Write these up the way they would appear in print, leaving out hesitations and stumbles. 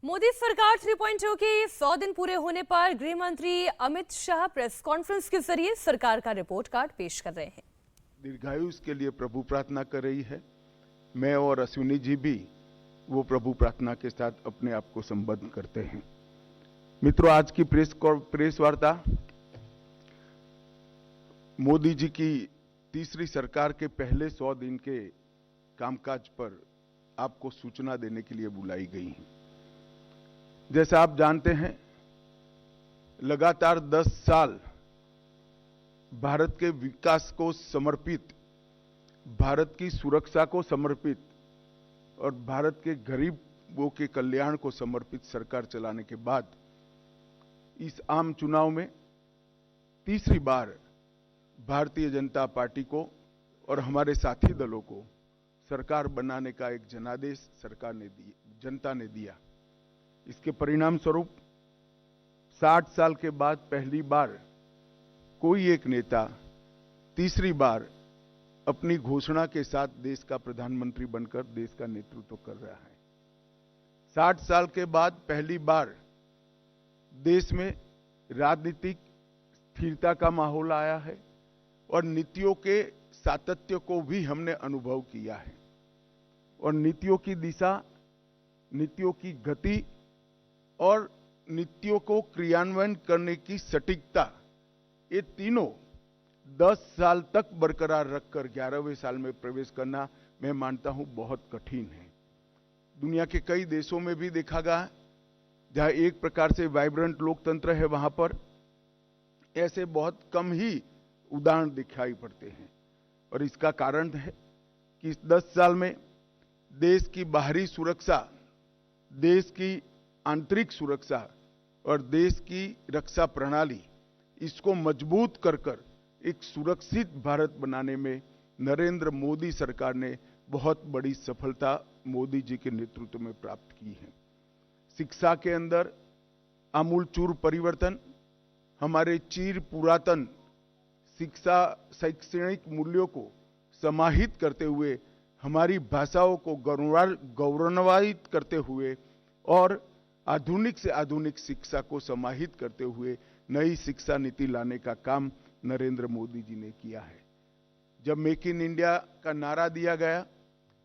मोदी सरकार 3.0 के 100 दिन पूरे होने पर गृह मंत्री अमित शाह प्रेस कॉन्फ्रेंस के जरिए सरकार का रिपोर्ट कार्ड पेश कर रहे हैं। दीर्घायु के लिए प्रभु प्रार्थना कर रही है। मैं और अश्विनी जी भी वो प्रभु प्रार्थना के साथ अपने आप को संबद्ध करते हैं। मित्रों, आज की प्रेस वार्ता मोदी जी की तीसरी सरकार के पहले 100 दिन के कामकाज पर आपको सूचना देने के लिए बुलाई गई है। जैसा आप जानते हैं, लगातार 10 साल भारत के विकास को समर्पित, भारत की सुरक्षा को समर्पित और भारत के गरीबों के कल्याण को समर्पित सरकार चलाने के बाद इस आम चुनाव में तीसरी बार भारतीय जनता पार्टी को और हमारे साथी दलों को सरकार बनाने का एक जनादेश जनता ने दिया। इसके परिणाम स्वरूप 60 साल के बाद पहली बार कोई एक नेता तीसरी बार अपनी घोषणा के साथ देश का प्रधानमंत्री बनकर देश का नेतृत्व कर रहा है। 60 साल के बाद पहली बार देश में राजनीतिक स्थिरता का माहौल आया है और नीतियों के सातत्य को भी हमने अनुभव किया है और नीतियों की दिशा, नीतियों की गति और नीतियों को क्रियान्वयन करने की सटीकता, ये तीनों 10 साल तक बरकरार रखकर 11वें साल में प्रवेश करना मैं मानता हूं बहुत कठिन है। दुनिया के कई देशों में भी देखा गया, जहां एक प्रकार से वाइब्रेंट लोकतंत्र है, वहां पर ऐसे बहुत कम ही उदाहरण दिखाई पड़ते हैं और इसका कारण है कि इस 10 साल में देश की बाहरी सुरक्षा, देश की आंतरिक सुरक्षा और देश की रक्षा प्रणाली, इसको मजबूत कर एक सुरक्षित भारत बनाने में नरेंद्र मोदी सरकार ने बहुत बड़ी सफलता मोदी जी के नेतृत्व में प्राप्त की है। शिक्षा के अंदर आमूलचूल परिवर्तन, हमारे चिर पुरातन शिक्षा शैक्षणिक मूल्यों को समाहित करते हुए, हमारी भाषाओं को गौरवान्वित करते हुए और आधुनिक से आधुनिक शिक्षा को समाहित करते हुए नई शिक्षा नीति लाने का काम नरेंद्र मोदी जी ने किया है। जब मेक इन इंडिया का नारा दिया गया,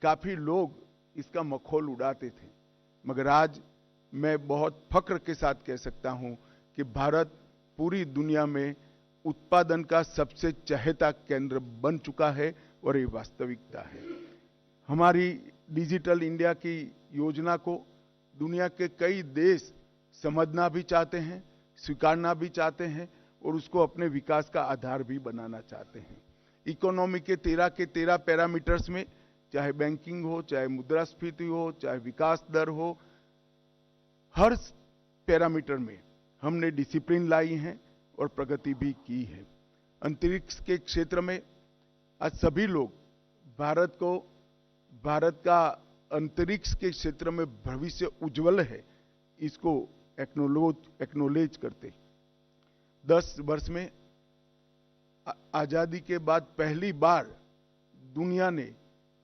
काफी लोग इसका मखौल उड़ाते थे, मगर आज मैं बहुत फख्र के साथ कह सकता हूं कि भारत पूरी दुनिया में उत्पादन का सबसे चहेता केंद्र बन चुका है और ये वास्तविकता है। हमारी डिजिटल इंडिया की योजना को दुनिया के कई देश समझना भी चाहते हैं, स्वीकारना भी चाहते हैं और उसको अपने विकास का आधार भी बनाना चाहते हैं। इकोनॉमी के 13 पैरामीटर्स में, चाहे बैंकिंग हो, चाहे मुद्रास्फीति हो, चाहे विकास दर हो, हर पैरामीटर में हमने डिसिप्लिन लाई है और प्रगति भी की है। अंतरिक्ष के क्षेत्र में आज सभी लोग भारत का अंतरिक्ष के क्षेत्र में भविष्य उज्जवल है, इसको एक्नोलेज करते 10 वर्ष में आजादी के बाद पहली बार दुनिया ने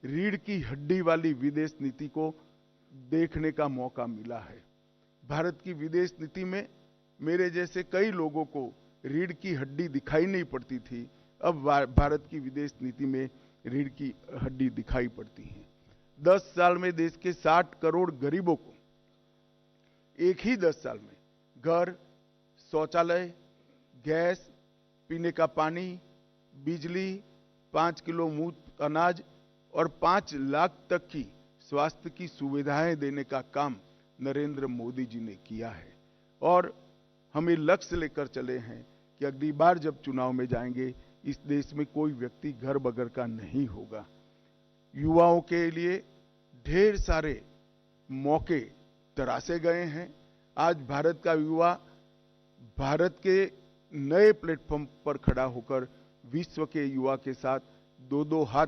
रीढ़ की हड्डी वाली विदेश नीति को देखने का मौका मिला है। भारत की विदेश नीति में मेरे जैसे कई लोगों को रीढ़ की हड्डी दिखाई नहीं पड़ती थी, अब भारत की विदेश नीति में रीढ़ की हड्डी दिखाई पड़ती है। 10 साल में देश के 60 करोड़ गरीबों को एक ही 10 साल में घर, शौचालय, गैस, पीने का पानी, बिजली, 5 किलो मुफ्त अनाज और 5 लाख तक की स्वास्थ्य की सुविधाएं देने का काम नरेंद्र मोदी जी ने किया है और हमें लक्ष्य लेकर चले हैं कि अगली बार जब चुनाव में जाएंगे, इस देश में कोई व्यक्ति घर बगैर का नहीं होगा। युवाओं के लिए ढेर सारे मौके तराशे गए हैं। आज भारत का युवा भारत के नए प्लेटफॉर्म पर खड़ा होकर विश्व के युवा के साथ दो हाथ।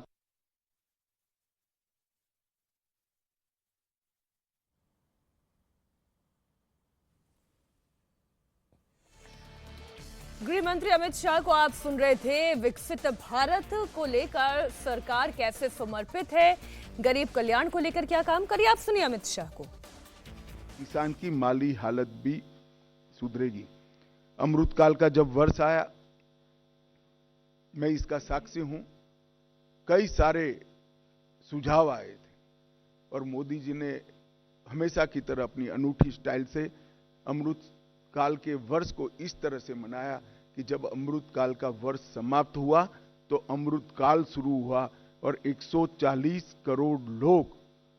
गृह मंत्री अमित शाह को आप सुन रहे थे। विकसित भारत को लेकर सरकार कैसे समर्पित है, गरीब कल्याण को लेकर क्या काम करिए, आप सुनिए अमित शाह को। किसान की माली हालत भी सुधरेगी। अमृतकाल का जब वर्ष आया, मैं इसका साक्षी हूं, कई सारे सुझाव आए थे और मोदी जी ने हमेशा की तरह अपनी अनूठी स्टाइल से अमृत काल के वर्ष को इस तरह से मनाया कि जब अमृत काल का वर्ष समाप्त हुआ तो अमृत काल शुरू हुआ और 140 करोड़ लोग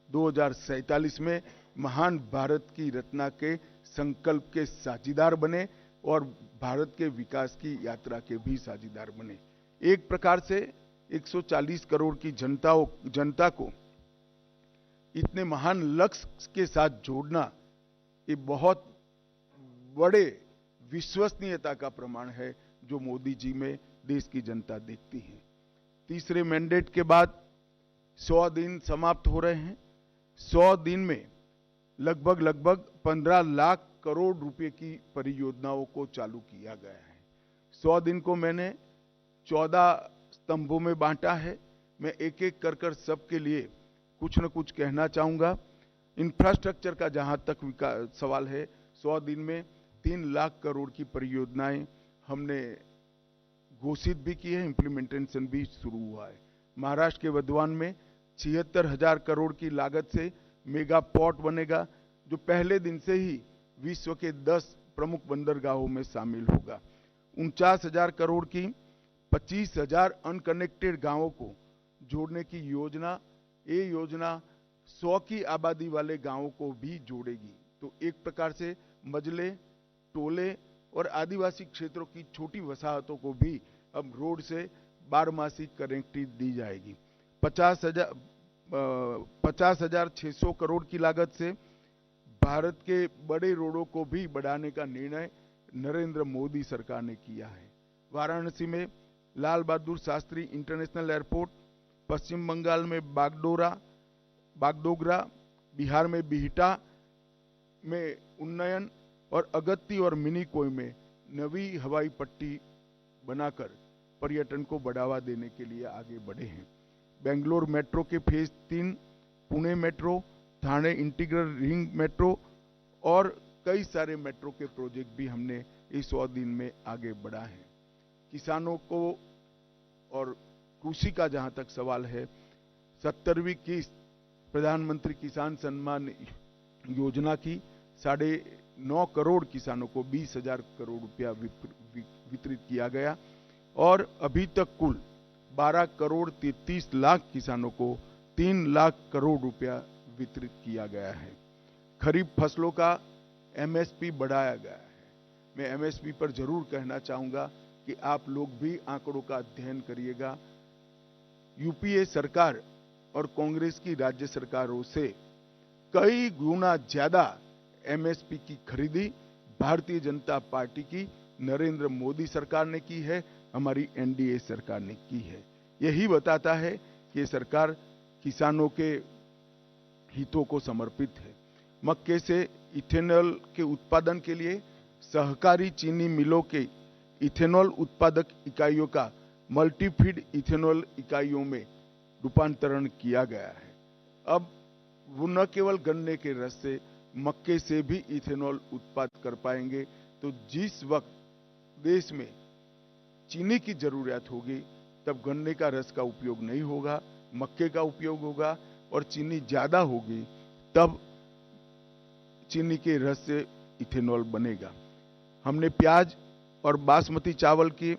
2047 में महान भारत की रचना के संकल्प के साझीदार बने और भारत के विकास की यात्रा के भी साझीदार बने। एक प्रकार से 140 करोड़ की जनता को इतने महान लक्ष्य के साथ जोड़ना ये बहुत बड़े विश्वसनीयता का प्रमाण है जो मोदी जी में देश की जनता देखती है। तीसरे मैंडेट के बाद 100 दिन समाप्त हो रहे हैं। 100 दिन में लगभग 15 लाख करोड़ रुपए की परियोजनाओं को चालू किया गया है। 100 दिन को मैंने 14 स्तंभों में बांटा है। मैं एक एक कर सबके लिए कुछ न कुछ कहना चाहूंगा। इंफ्रास्ट्रक्चर का जहां तक सवाल है, 100 दिन में 3 लाख करोड़ की परियोजनाएं हमने घोषित भी की है, इम्प्लीमेंटेशन भी शुरू हुआ है। महाराष्ट्र के वधवान में 76,000 करोड़ की लागत से मेगा पोर्ट बनेगा, जो पहले दिन से ही विश्व के 10 प्रमुख बंदरगाहों में शामिल होगा। 49,000 करोड़ की 25,000 अनकनेक्टेड गांवों को जोड़ने की योजना, ये योजना 100 की आबादी वाले गांवों को भी जोड़ेगी। तो एक प्रकार से मजले, टोले और आदिवासी क्षेत्रों की छोटी वसाहतों को भी अब रोड से बारमासी कनेक्टिविटी दी जाएगी। 50,600 करोड़ की लागत से भारत के बड़े रोडों को भी बढ़ाने का निर्णय नरेंद्र मोदी सरकार ने किया है। वाराणसी में लाल बहादुर शास्त्री इंटरनेशनल एयरपोर्ट, पश्चिम बंगाल में बागडोगरा, बिहार में बिहटा में उन्नयन और अगत्ती और मिनीकोय में नवी हवाई पट्टी बनाकर पर्यटन को बढ़ावा देने के लिए आगे बढ़े हैं। बेंगलोर मेट्रो के phase 3, Pune metro, Thane integral ring metro और कई सारे मेट्रो के प्रोजेक्ट भी हमने इस 100 दिन में आगे बढ़ा है। किसानों को और कृषि का जहां तक सवाल है, 70वीं किस्त प्रधानमंत्री किसान सम्मान योजना की 9.5 करोड़ किसानों को 20,000 करोड़ रुपया वितरित किया गया और अभी तक कुल 12 करोड़ 33 लाख किसानों को 3 लाख करोड़ रुपया वितरित किया गया है। खरीफ फसलों का एमएसपी बढ़ाया गया है। मैं एमएसपी पर जरूर कहना चाहूंगा कि आप लोग भी आंकड़ों का अध्ययन करिएगा। यूपीए सरकार और कांग्रेस की राज्य सरकारों से कई गुना ज्यादा एमएसपी की खरीदी भारतीय जनता पार्टी की नरेंद्र मोदी सरकार ने की है, हमारी एनडीए सरकार ने की है। यही बताता है कि ये सरकार किसानों के हितों को समर्पित है। मक्के से इथेनॉल के उत्पादन के लिए सहकारी चीनी मिलों के इथेनॉल उत्पादक इकाइयों का मल्टीफीड इथेनॉल इकाइयों में रूपांतरण किया गया है। अब वो न केवल गन्ने के रस से, मक्के से भी इथेनॉल उत्पादन कर पाएंगे। तो जिस वक्त देश में चीनी की जरूरत होगी तब गन्ने का रस का उपयोग नहीं होगा, मक्के का उपयोग होगा, और चीनी ज्यादा होगी तब चीनी के रस से इथेनॉल बनेगा। हमने प्याज और बासमती चावल की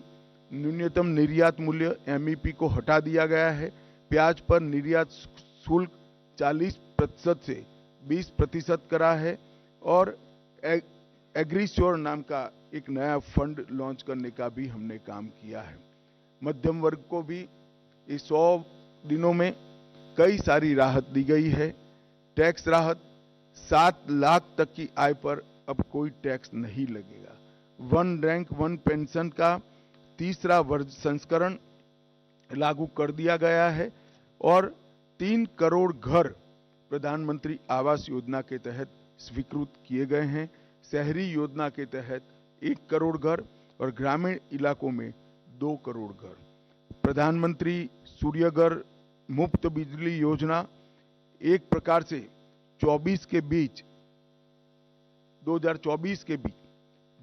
न्यूनतम निर्यात मूल्य एमईपी को हटा दिया गया है। प्याज पर निर्यात शुल्क 40% से 20% करा है और एग्रीश्योर नाम का एक नया फंड लॉन्च करने का भी हमने काम किया है। मध्यम वर्ग को भी इस 100 दिनों में कई सारी राहत दी गई है। टैक्स राहत, 7 लाख तक की आय पर अब कोई टैक्स नहीं लगेगा। 1 रैंक 1 पेंशन का तीसरा संस्करण लागू कर दिया गया है और 3 करोड़ घर प्रधानमंत्री आवास योजना के तहत स्वीकृत किए गए हैं। शहरी योजना के तहत 1 करोड़ घर और ग्रामीण इलाकों में 2 करोड़ घर। प्रधानमंत्री सूर्यघर मुफ्त बिजली योजना एक प्रकार से 24 के बीच 2024 के बीच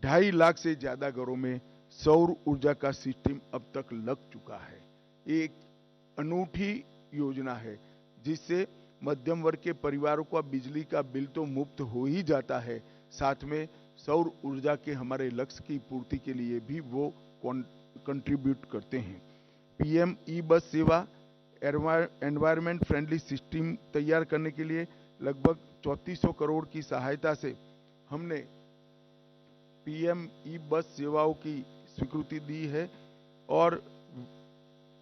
2.5 लाख से ज्यादा घरों में सौर ऊर्जा का सिस्टम अब तक लग चुका है। एक अनूठी योजना है जिससे मध्यम वर्ग के परिवारों का बिजली का बिल तो मुफ्त हो ही जाता है, साथ में सौर ऊर्जा के हमारे लक्ष्य की पूर्ति के लिए भी वो कंट्रीब्यूट करते हैं। पीएम ई बस सेवा एनवायरमेंट फ्रेंडली सिस्टम तैयार करने के लिए लगभग 3400 करोड़ की सहायता से हमने पीएम ई बस सेवाओं की स्वीकृति दी है और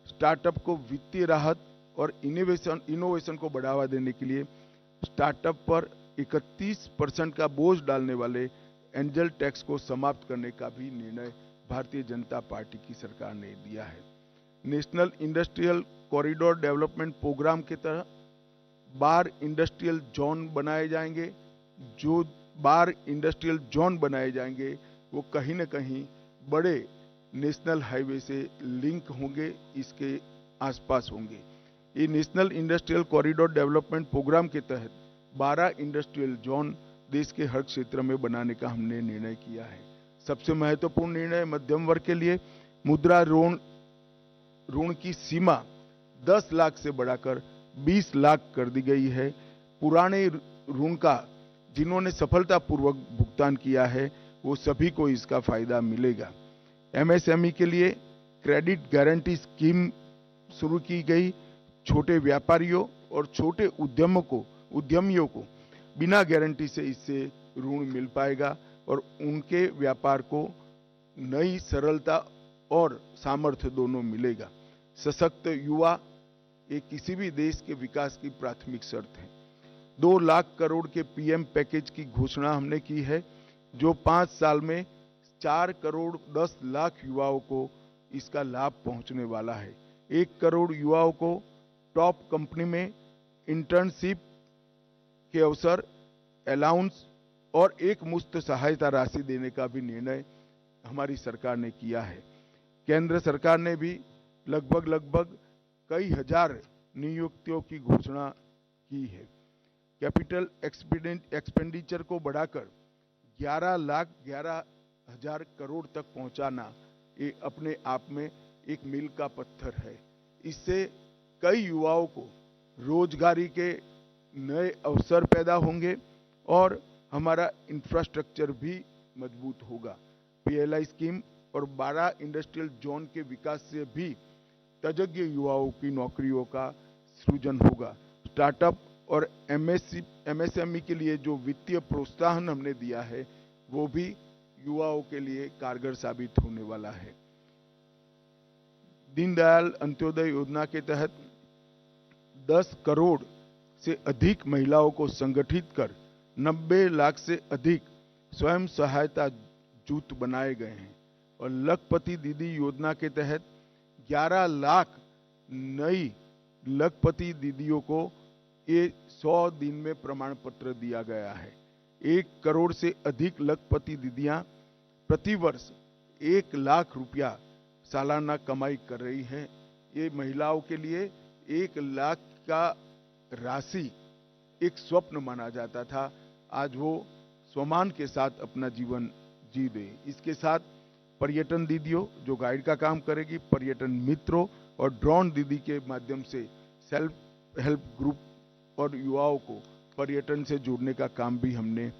स्टार्टअप को वित्तीय राहत और इनोवेशन को बढ़ावा देने के लिए स्टार्टअप पर 31% का बोझ डालने वाले एंजल टैक्स को समाप्त करने का भी निर्णय भारतीय जनता पार्टी की सरकार ने दिया है। National industrial corridor development program के तहत 12 इंडस्ट्रियल जोन बनाए जाएंगे। जो 12 इंडस्ट्रियल जोन बनाए जाएंगे वो कहीं न कहीं बड़े नेशनल हाईवे से लिंक होंगे, इसके आसपास होंगे। ये national industrial corridor development program के तहत 12 इंडस्ट्रियल जोन देश के हर क्षेत्र में बनाने का हमने निर्णय किया है। सबसे महत्वपूर्ण निर्णय मध्यम वर्ग के लिए मुद्रा ऋण की सीमा 10 लाख से बढ़ाकर 20 लाख कर दी गई है। पुराने ऋण का जिन्होंने सफलतापूर्वक भुगतान किया है वो सभी को इसका फायदा मिलेगा। एमएसएमई के लिए क्रेडिट गारंटी स्कीम शुरू की गई। छोटे व्यापारियों और छोटे उद्यमियों को बिना गारंटी से इससे ऋण मिल पाएगा और उनके व्यापार को नई सरलता और सामर्थ्य दोनों मिलेगा। सशक्त युवा ये किसी भी देश के विकास की प्राथमिक शर्त है। 2 लाख करोड़ के पीएम पैकेज की घोषणा हमने की है, जो 5 साल में 4 करोड़ 10 लाख युवाओं को इसका लाभ पहुंचने वाला है। 1 करोड़ युवाओं को टॉप कंपनी में इंटर्नशिप के अवसर, अलाउंस और एक मुश्त सहायता राशि देने का भी निर्णय हमारी सरकार ने किया है। केंद्र सरकार ने भी लगभग कई हजार नियुक्तियों की घोषणा की है। कैपिटल एक्सपेंडिचर को बढ़ाकर 11,11,000 करोड़ तक पहुंचाना ये अपने आप में एक मील का पत्थर है। इससे कई युवाओं को रोजगारी के नए अवसर पैदा होंगे और हमारा इंफ्रास्ट्रक्चर भी मजबूत होगा। पीएलआई स्कीम और 12 इंडस्ट्रियल जोन के विकास से भी तजज्ञ युवाओं की नौकरियों का सृजन होगा। स्टार्टअप और एमएसएमई के लिए जो वित्तीय प्रोत्साहन हमने दिया है वो भी युवाओं के लिए कारगर साबित होने वाला है। दीनदयाल अंत्योदय योजना के तहत 10 करोड़ से अधिक महिलाओं को संगठित कर 90 लाख से अधिक स्वयं सहायता जूथ बनाए गए हैं और लखपति दीदी योजना के तहत 11 लाख नई लखपति दीदियों को ये 100 दिन में प्रमाण पत्र दिया गया है। 1 करोड़ से अधिक लखपति दीदियां प्रतिवर्ष 1 लाख रुपया सालाना कमाई कर रही हैं। ये महिलाओं के लिए 1 लाख का राशि एक स्वप्न माना जाता था, आज वो स्वमान के साथ अपना जीवन जी दे। इसके साथ पर्यटन दीदियों जो गाइड का काम करेगी, पर्यटन मित्रों और ड्रोन दीदी के माध्यम से सेल्फ हेल्प ग्रुप और युवाओं को पर्यटन से जोड़ने का काम भी हमने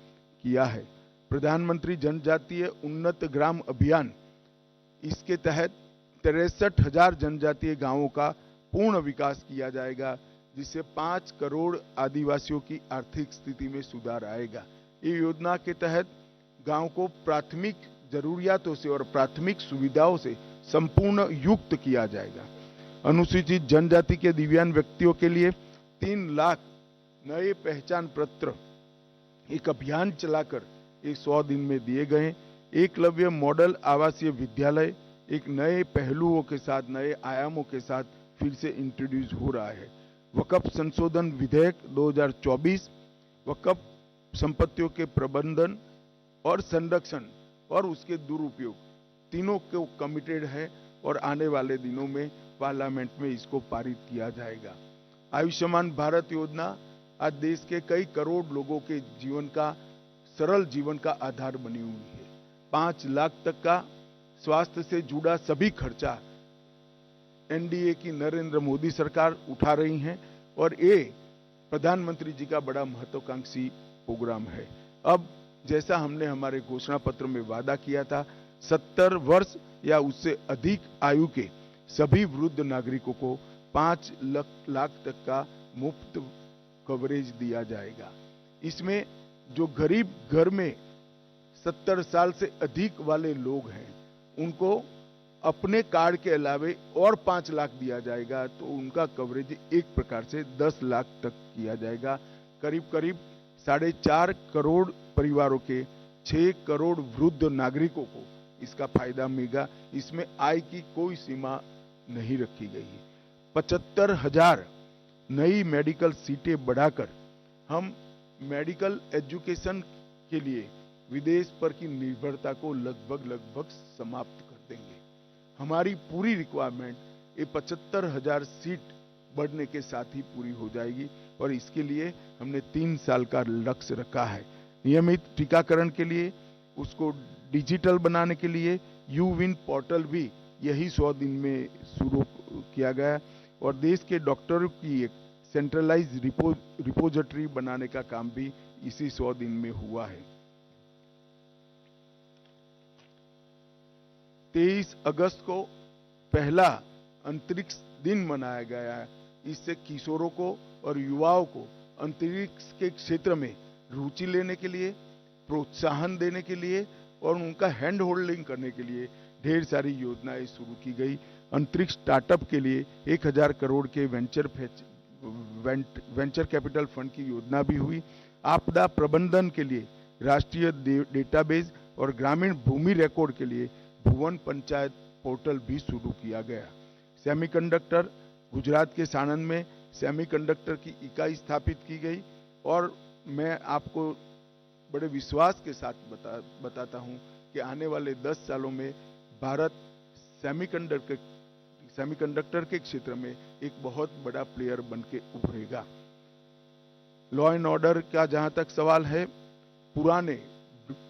किया है। प्रधानमंत्री जनजातीय उन्नत ग्राम अभियान, इसके तहत 63,000 जनजातीय गांवों का पूर्ण विकास किया जाएगा, जिससे 5 करोड़ आदिवासियों की आर्थिक स्थिति में सुधार आएगा। ये योजना के तहत गांव को प्राथमिक जरूरियातों से और प्राथमिक सुविधाओं से संपूर्ण युक्त किया जाएगा। अनुसूचित जनजाति के दिव्यांग व्यक्तियों के लिए 3 लाख नए पहचान पत्र एक अभियान चलाकर 100 दिन में दिए गए। एकलव्य मॉडल आवासीय विद्यालय एक नए पहलुओं के साथ, नए आयामों के साथ फिर से इंट्रोड्यूस हो रहा है। वक्फ संशोधन विधेयक 2024 वक्फ संपत्तियों के प्रबंधन और संरक्षण और उसके दुरुपयोग तीनों को कमिटेड है और आने वाले दिनों में पार्लियामेंट में इसको पारित किया जाएगा। आयुष्मान भारत योजना आज देश के कई करोड़ लोगों के जीवन का सरल जीवन का आधार बनी हुई है। 5 लाख तक का स्वास्थ्य से जुड़ा सभी खर्चा एनडीए की नरेंद्र मोदी सरकार उठा रही है और ये प्रधानमंत्री जी का बड़ा महत्वाकांक्षी प्रोग्राम है। अब जैसा हमने हमारे घोषणा पत्र में वादा किया था, 70 वर्ष या उससे अधिक आयु के सभी वृद्ध नागरिकों को 5 लाख तक का मुफ्त कवरेज दिया जाएगा। इसमें जो गरीब घर में 70 साल से अधिक वाले लोग हैं, उनको अपने कार्ड के अलावे और 5 लाख दिया जाएगा, तो उनका कवरेज एक प्रकार से 10 लाख तक किया जाएगा। करीब करीब 4.5 करोड़ परिवारों के 6 करोड़ वृद्ध नागरिकों को इसका फायदा मिलेगा। इसमें आय की कोई सीमा नहीं रखी गई है। 75,000 नई मेडिकल सीटें बढ़ाकर हम मेडिकल एजुकेशन के लिए विदेश पर की निर्भरता को लगभग समाप्त कर देंगे। हमारी पूरी रिक्वायरमेंट ये 75,000 सीट बढ़ने के साथ ही पूरी हो जाएगी और इसके लिए हमने 3 साल का लक्ष्य रखा है। नियमित टीकाकरण के लिए, उसको डिजिटल बनाने के लिए यूविन पोर्टल भी यही 100 दिन में शुरू किया गया और देश के डॉक्टरों की एक सेंट्रलाइज रिपोजिटरी बनाने का काम भी इसी 100 दिन में हुआ है। 23 अगस्त को पहला अंतरिक्ष दिन मनाया गया है। इससे किशोरों को और युवाओं को अंतरिक्ष के क्षेत्र में रुचि लेने के लिए, प्रोत्साहन देने के लिए और उनका हैंड होल्डिंग करने के लिए ढेर सारी योजनाएं शुरू की गई। अंतरिक्ष स्टार्टअप के लिए 1000 करोड़ के वेंचर कैपिटल फंड की योजना भी हुई। आपदा प्रबंधन के लिए राष्ट्रीय डेटाबेस और ग्रामीण भूमि रिकॉर्ड के लिए भुवन पंचायत पोर्टल भी शुरू किया गया। सेमीकंडक्टर, गुजरात के साणंद में सेमीकंडक्टर की इकाई स्थापित की गई और मैं आपको बड़े विश्वास के साथ बताता हूं कि आने वाले 10 सालों में भारत सेमीकंडक्टर के क्षेत्र में एक बहुत बड़ा प्लेयर बन के उभरेगा। लॉ एंड ऑर्डर का जहां तक सवाल है, पुराने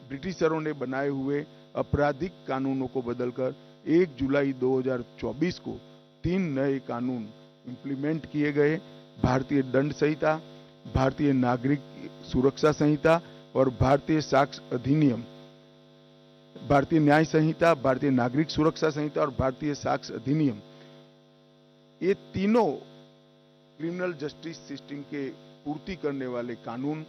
ब्रिटिशरों ने बनाए हुए आपराधिक कानूनों को बदलकर 1 जुलाई 2024 को 3 नए कानून इंप्लीमेंट किए गए। भारतीय दंड संहिता, भारतीय नागरिक सुरक्षा संहिता और भारतीय साक्ष्य अधिनियम, भारतीय न्याय संहिता, भारतीय नागरिक सुरक्षा संहिता और भारतीय साक्ष्य अधिनियम, ये तीनों क्रिमिनल जस्टिस सिस्टम के पूर्ति करने वाले कानून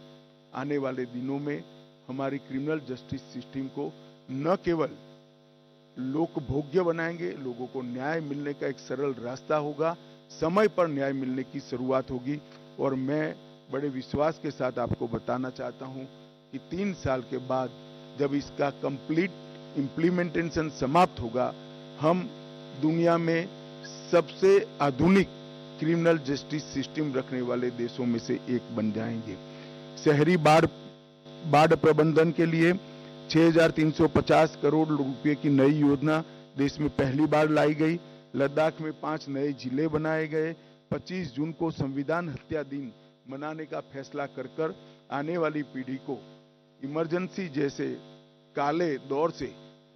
आने वाले दिनों में हमारी क्रिमिनल जस्टिस सिस्टम को न केवल लोकभोग्य बनाएंगे, लोगों को न्याय मिलने का एक सरल रास्ता होगा, समय पर न्याय मिलने की शुरुआत होगी। और मैं बड़े विश्वास के साथ आपको बताना चाहता हूं कि 3 साल के बाद जब इसका कंप्लीट इम्प्लीमेंटेशन समाप्त होगा, हम दुनिया में सबसे आधुनिक क्रिमिनल जस्टिस सिस्टम रखने वाले देशों में से एक बन जाएंगे। शहरी बाढ़ प्रबंधन के लिए 6,350 करोड़ रुपए की नई योजना देश में पहली बार लाई गई। लद्दाख में 5 नए जिले बनाए गए। 25 जून को संविधान हत्या दिन मनाने का फैसला कर आने वाली पीढ़ी को इमरजेंसी जैसे काले दौर से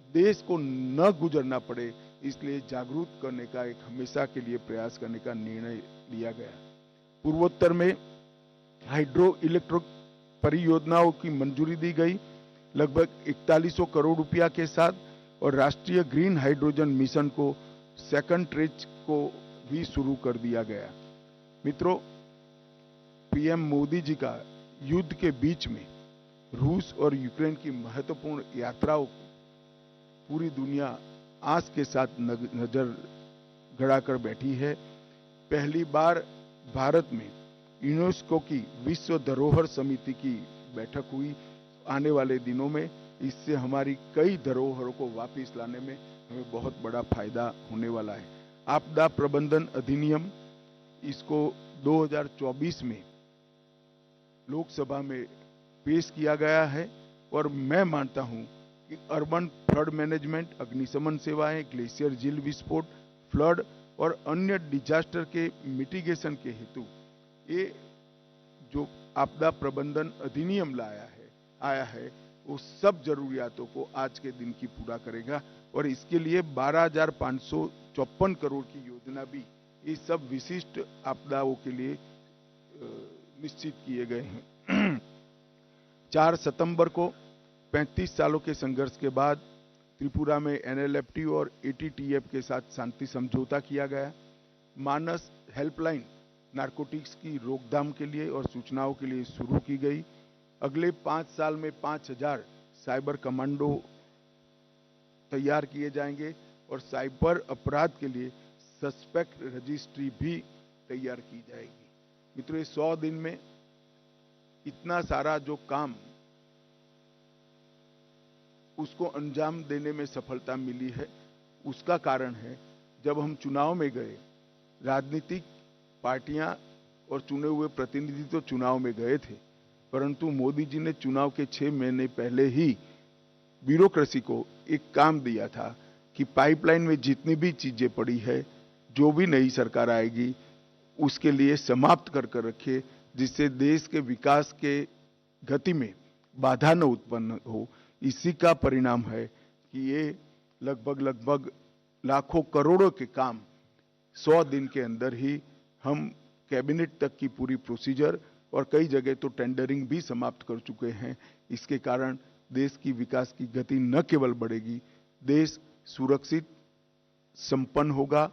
देश को न गुजरना पड़े, इसलिए जागरूक करने का एक हमेशा के लिए प्रयास करने का निर्णय लिया गया। पूर्वोत्तर में हाइड्रो इलेक्ट्रिक परियोजनाओं की मंजूरी दी गई लगभग 4100 करोड़ रुपया के साथ, और राष्ट्रीय ग्रीन हाइड्रोजन मिशन को सेकंड ट्रेच को भी शुरू कर दिया गया। मित्रों, पीएम मोदी जी का युद्ध के बीच में रूस और यूक्रेन की महत्वपूर्ण यात्राओं को पूरी दुनिया आस के साथ नजर गड़ाकर बैठी है। पहली बार भारत में यूनेस्को की विश्व धरोहर समिति की बैठक हुई। आने वाले दिनों में इससे हमारी कई धरोहरों को वापस लाने में हमें बहुत बड़ा फायदा होने वाला है। आपदा प्रबंधन अधिनियम, इसको 2024 में लोकसभा में पेश किया गया है और मैं मानता हूं कि अर्बन फ्लड मैनेजमेंट, अग्निशमन सेवाएं, ग्लेशियर झील विस्फोट, फ्लड और अन्य डिजास्टर के मिटिगेशन के हेतु ये जो आपदा प्रबंधन अधिनियम आया है, वो सब जरूरियातों को आज के दिन की पूरा करेगा। और इसके लिए 12,554 करोड़ की योजना भी ये सब विशिष्ट आपदाओं के लिए निश्चित किए गए हैं। 4 सितंबर को 35 सालों के संघर्ष के बाद त्रिपुरा में एनएलएफटी और एटीटीएफ के साथ शांति समझौता किया गया। मानस हेल्पलाइन नारकोटिक्स की रोकथाम के लिए और सूचनाओं के लिए शुरू की गई। अगले 5 साल में 5,000 साइबर कमांडो तैयार किए जाएंगे और साइबर अपराध के लिए सस्पेक्ट रजिस्ट्री भी तैयार की जाएगी। मित्रों, 100 दिन में इतना सारा जो काम उसको अंजाम देने में सफलता मिली है, उसका कारण है जब हम चुनाव में गए, राजनीतिक पार्टियां और चुने हुए प्रतिनिधि तो चुनाव में गए थे, परंतु मोदी जी ने चुनाव के 6 महीने पहले ही ब्यूरोक्रेसी को एक काम दिया था कि पाइपलाइन में जितनी भी चीजें पड़ी है, जो भी नई सरकार आएगी उसके लिए समाप्त कर कर रखे, जिससे देश के विकास के गति में बाधा न उत्पन्न हो। इसी का परिणाम है कि ये लगभग लाखों करोड़ों के काम 100 दिन के अंदर ही हम कैबिनेट तक की पूरी प्रोसीजर और कई जगह तो टेंडरिंग भी समाप्त कर चुके हैं। इसके कारण देश की विकास की गति न केवल बढ़ेगी, देश सुरक्षित संपन्न होगा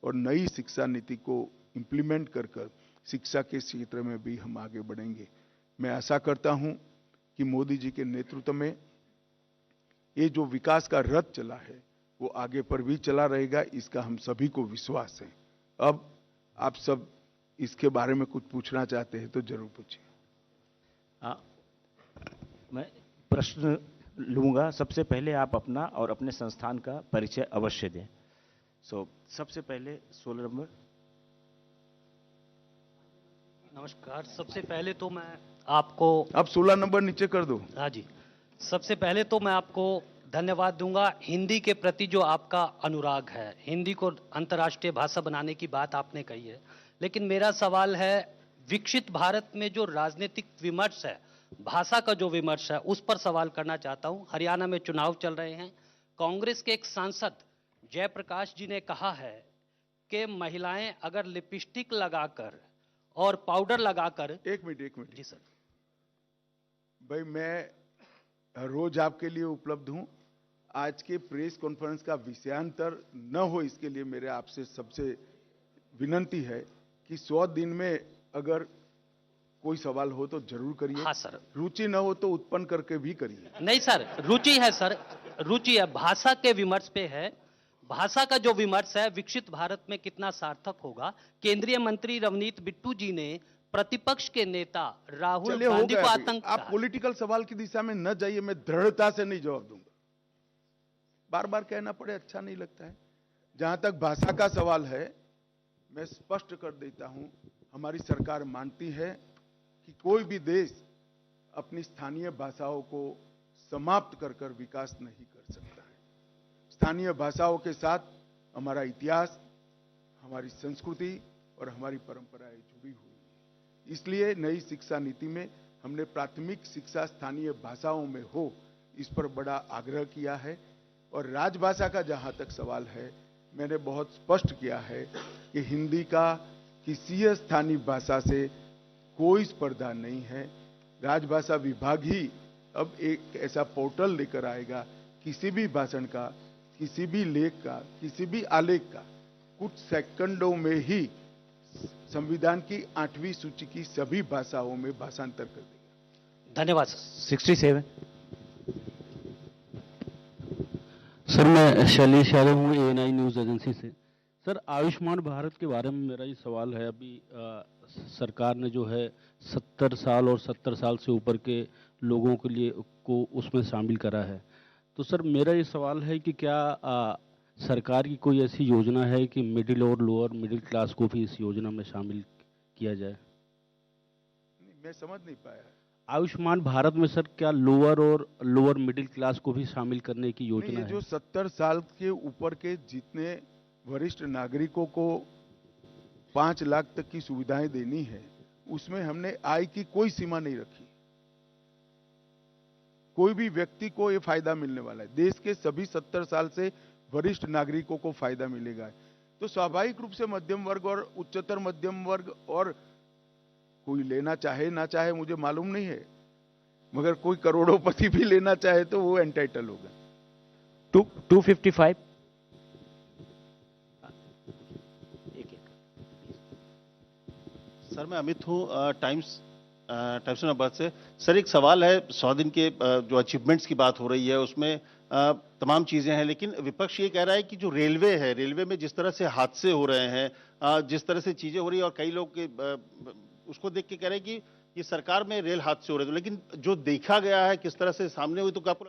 और नई शिक्षा नीति को इंप्लीमेंट कर कर शिक्षा के क्षेत्र में भी हम आगे बढ़ेंगे। मैं आशा करता हूं कि मोदी जी के नेतृत्व में ये जो विकास का रथ चला है वो आगे पर भी चला रहेगा, इसका हम सभी को विश्वास है। अब आप सब इसके बारे में कुछ पूछना चाहते हैं तो जरूर पूछिए। मैं प्रश्न लूंगा। सबसे पहले आप अपना और अपने संस्थान का परिचय अवश्य दें। सबसे पहले 16 नंबर। नमस्कार। सबसे पहले तो मैं आपको आप 16 नंबर नीचे कर दो। हाँ जी, सबसे पहले तो मैं आपको धन्यवाद दूंगा। हिंदी के प्रति जो आपका अनुराग है, हिंदी को अंतर्राष्ट्रीय भाषा बनाने की बात आपने कही है, लेकिन मेरा सवाल है विकसित भारत में जो राजनीतिक विमर्श है, भाषा का जो विमर्श है, उस पर सवाल करना चाहता हूं। हरियाणा में चुनाव चल रहे हैं। कांग्रेस के एक सांसद जयप्रकाश जी ने कहा है कि महिलाएं अगर लिपस्टिक लगाकर और पाउडर लगाकर। एक मिनट जी सर। भाई, मैं रोज आपके लिए उपलब्ध हूं। आज के प्रेस कॉन्फ्रेंस का विषयांतर न हो, इसके लिए मेरे आपसे सबसे विनंती है कि 100 दिन में अगर कोई सवाल हो तो जरूर करिए। हाँ सर। रुचि न हो तो उत्पन्न करके भी करिए। नहीं सर, रुचि है सर, रुचि है। भाषा के विमर्श पे है। भाषा का जो विमर्श है विकसित भारत में कितना सार्थक होगा। केंद्रीय मंत्री रवनीत बिट्टू जी ने प्रतिपक्ष के नेता राहुल गांधी को आतंक। आप पॉलिटिकल सवाल की दिशा में न जाइए, मैं दृढ़ता से नहीं जवाब दूंगा। बार बार कहना पड़े अच्छा नहीं लगता है। जहां तक भाषा का सवाल है, मैं स्पष्ट कर देता हूं, हमारी सरकार मानती है कि कोई भी देश अपनी स्थानीय भाषाओं को समाप्त कर कर विकास नहीं कर सकता है। स्थानीय भाषाओं के साथ हमारा इतिहास, हमारी संस्कृति और हमारी परंपराएं जुड़ी हुई है। इसलिए नई शिक्षा नीति में हमने प्राथमिक शिक्षा स्थानीय भाषाओं में हो, इस पर बड़ा आग्रह किया है। और राजभाषा का जहां तक सवाल है, मैंने बहुत स्पष्ट किया है कि हिंदी का किसी स्थानीय भाषा से कोई स्पर्धा नहीं है। राजभाषा विभाग ही अब एक ऐसा पोर्टल लेकर आएगा, किसी भी भाषण का, किसी भी लेख का, किसी भी आलेख का कुछ सेकंडों में ही संविधान की 8वीं सूची की सभी भाषाओं में भाषांतर कर देगा। धन्यवाद सर। 67। सर, मैं शैलेश यादव हूँ, ANI न्यूज़ एजेंसी से। सर, आयुष्मान भारत के बारे में मेरा ये सवाल है। अभी सरकार ने जो है 70 साल और 70 साल से ऊपर के लोगों के लिए को उसमें शामिल करा है। तो सर, मेरा ये सवाल है कि क्या सरकार की कोई ऐसी योजना है कि मिडिल और लोअर मिडिल क्लास को भी इस योजना में शामिल किया जाए? मैं समझ नहीं पाया। आयुष्मान भारत में सर क्या लोअर और लोअर मिडिल क्लास को भी शामिल करने की योजना है? जो 70 साल के ऊपर के जितने वरिष्ठ नागरिकों को 5 लाख तक की सुविधाएं देनी है, उसमें हमने आय की कोई सीमा नहीं रखी। कोई भी व्यक्ति को ये फायदा मिलने वाला है। देश के सभी 70 साल से वरिष्ठ नागरिकों को फायदा मिलेगा। तो स्वाभाविक रूप से मध्यम वर्ग और उच्चतर मध्यम वर्ग, और कोई लेना चाहे ना चाहे मुझे मालूम नहीं है, मगर कोई करोड़ोंपति भी लेना चाहे तो वो एंटाइटल होगा। 255 सर, मैं अमित हूँ, टाइम्स ऑफ बर्थ से। सर, एक सवाल है, 100 दिन के जो अचीवमेंट्स की बात हो रही है उसमें तमाम चीजें हैं, लेकिन विपक्ष ये कह रहा है कि जो रेलवे है, रेलवे में जिस तरह से हादसे हो रहे हैं, जिस तरह से चीजें हो रही है, और कई लोग उसको देख के कह रहे हैं कि ये सरकार में रेल हादसे हो रहे थे, लेकिन जो देखा गया है किस तरह से सामने हुई, तो क्या आपको